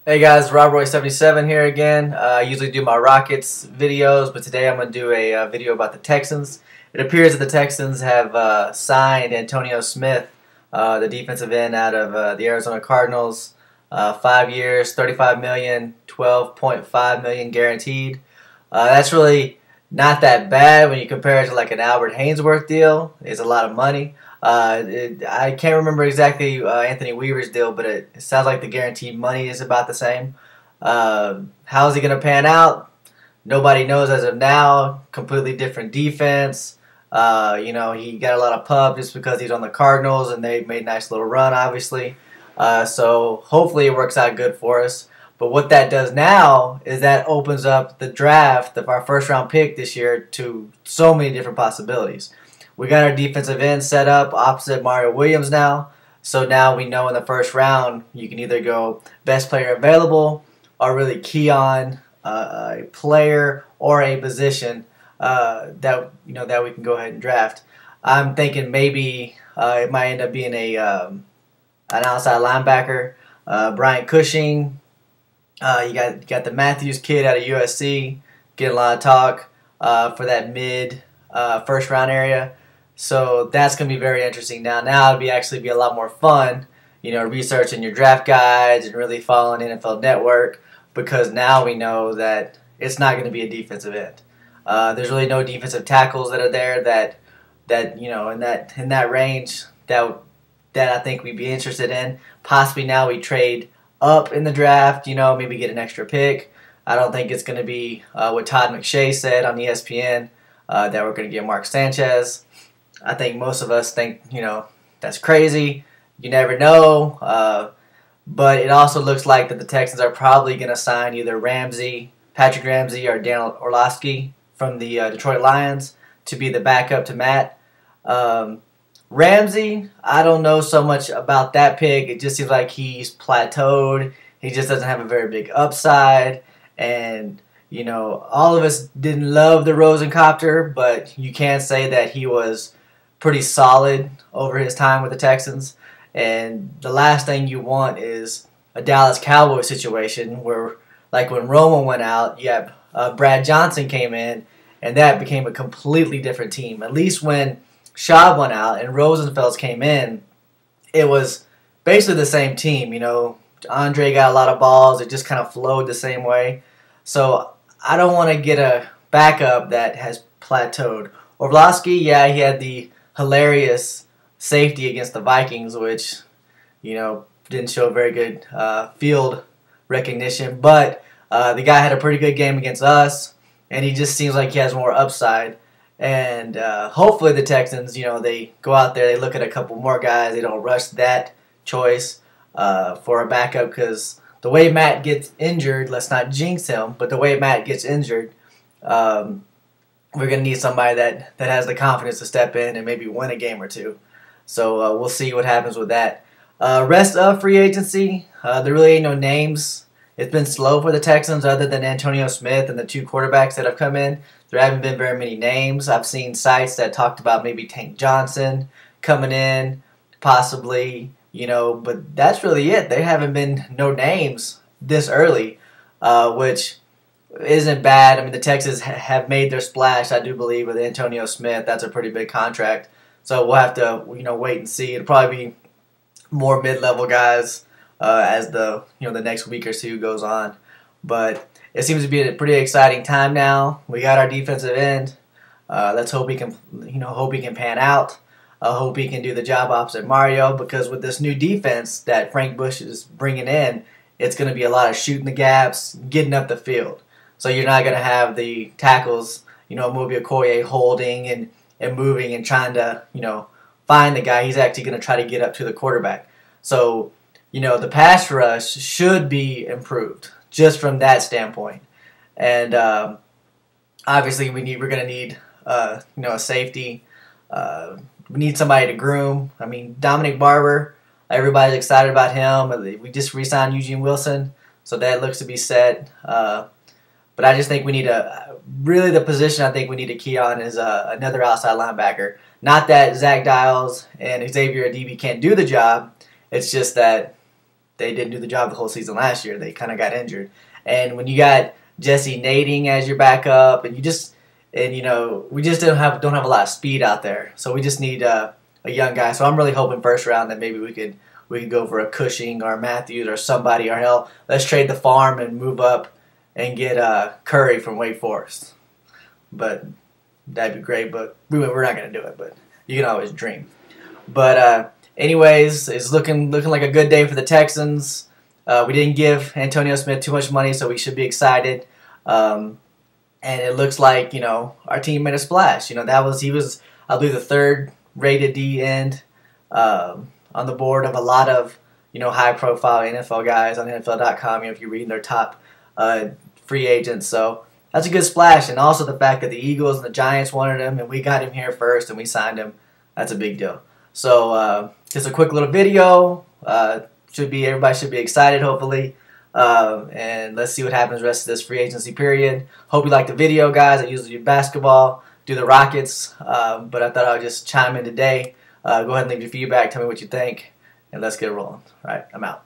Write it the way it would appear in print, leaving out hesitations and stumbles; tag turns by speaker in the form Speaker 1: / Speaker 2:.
Speaker 1: Hey guys, RobRoy77 here again. I usually do my Rockets videos, but today I'm going to do a video about the Texans. It appears that the Texans have signed Antonio Smith, the defensive end out of the Arizona Cardinals. 5 years, $35 million, $12.5 million guaranteed. That's really not that bad when you compare it to like an Albert Haynesworth deal. It's a lot of money. I can't remember exactly Anthony Weaver's deal, but it sounds like the guaranteed money is about the same. How's he going to pan out? Nobody knows as of now. Completely different defense. He got a lot of pub just because he's on the Cardinals, and they made a nice little run, obviously. So hopefully it works out good for us. But what that does now is that opens up the draft of our first-round pick this year to so many different possibilities. We got our defensive end set up opposite Mario Williams now. So now we know in the first round you can either go best player available or really key on a player or a position that we can go ahead and draft. I'm thinking maybe it might end up being an outside linebacker, Bryant Cushing. You got the Matthews kid out of USC, getting a lot of talk for that mid first round area. So that's going to be very interesting. Now it'll actually be a lot more fun, researching your draft guides and really following NFL Network, because now we know that it's not going to be a defensive end. There's really no defensive tackles that are there that in that range that I think we'd be interested in. Possibly now we trade up in the draft, maybe get an extra pick. I don't think it's going to be what Todd McShay said on ESPN that we're going to get Mark Sanchez. I think most of us think, that's crazy. You never know. But it also looks like that the Texans are probably going to sign either Patrick Ramsey, or Dan Orlovsky from the Detroit Lions to be the backup to Matt. Ramsey, I don't know so much about that pick. It just seems like he's plateaued. He just doesn't have a very big upside. And, all of us didn't love the Rosencopter, but you can say that he was pretty solid over his time with the Texans. And the last thing you want is a Dallas Cowboys situation where, like when Romo went out, you have Brad Johnson came in, and that became a completely different team. At least when Schaub went out and Rosenfels came in, it was basically the same team. Andre got a lot of balls. It just kind of flowed the same way. So I don't want to get a backup that has plateaued. Orlovsky, yeah, he had the hilarious safety against the Vikings, which, didn't show very good field recognition. But the guy had a pretty good game against us, and he just seems like he has more upside. And hopefully the Texans, they go out there, they look at a couple more guys, they don't rush that choice for a backup, because the way Matt gets injured, let's not jinx him, but the way Matt gets injured, we're going to need somebody that has the confidence to step in and maybe win a game or two. So we'll see what happens with that. Rest of free agency, there really ain't no names. It's been slow for the Texans other than Antonio Smith and the two quarterbacks that have come in. There haven't been very many names. I've seen sites that talked about maybe Tank Johnson coming in, possibly, but that's really it. There haven't been no names this early, which isn't bad. I mean, the Texans have made their splash, I do believe, with Antonio Smith. That's a pretty big contract. So we'll have to, wait and see. It'll probably be more mid-level guys as the next week or two goes on. But it seems to be a pretty exciting time now. We got our defensive end. Let's hope he can, hope he can pan out. I hope he can do the job opposite Mario, because with this new defense that Frank Bush is bringing in, it's going to be a lot of shooting the gaps, getting up the field. So you're not going to have the tackles, Mobile Okoye holding and moving and trying to, find the guy. He's actually going to try to get up to the quarterback. So, the pass rush should be improved just from that standpoint. And obviously we're going to need, a safety. We need somebody to groom. I mean, Dominic Barber, everybody's excited about him. We just re-signed Eugene Wilson, so that looks to be set. But I just think we need really the position I think we need to key on is another outside linebacker. Not that Zach Dials and Xavier Adibi can't do the job. It's just that they didn't do the job the whole season last year. They kind of got injured. And when you got Jesse Nading as your backup, and we just don't have a lot of speed out there. So we just need a young guy. So I'm really hoping first round that maybe we could go for a Cushing or Matthews or somebody, or hell, let's trade the farm and move up and get Curry from Wake Forest. But that'd be great. But we're not gonna do it. But you can always dream. But anyways, it's looking like a good day for the Texans. We didn't give Antonio Smith too much money, so we should be excited. And it looks like, our team made a splash. He was, I believe, the third rated D end on the board of a lot of, high-profile NFL guys on NFL.com. If you read their top free agents, so that's a good splash. And also the fact that the Eagles and the Giants wanted him, and we got him here first, and we signed him. That's a big deal. So just a quick little video. Everybody should be excited, hopefully. And let's see what happens the rest of this free agency period. Hope you liked the video, guys. I usually do basketball, do the Rockets, but I thought I would just chime in today. Go ahead and leave your feedback. Tell me what you think, and let's get rolling. All right, I'm out.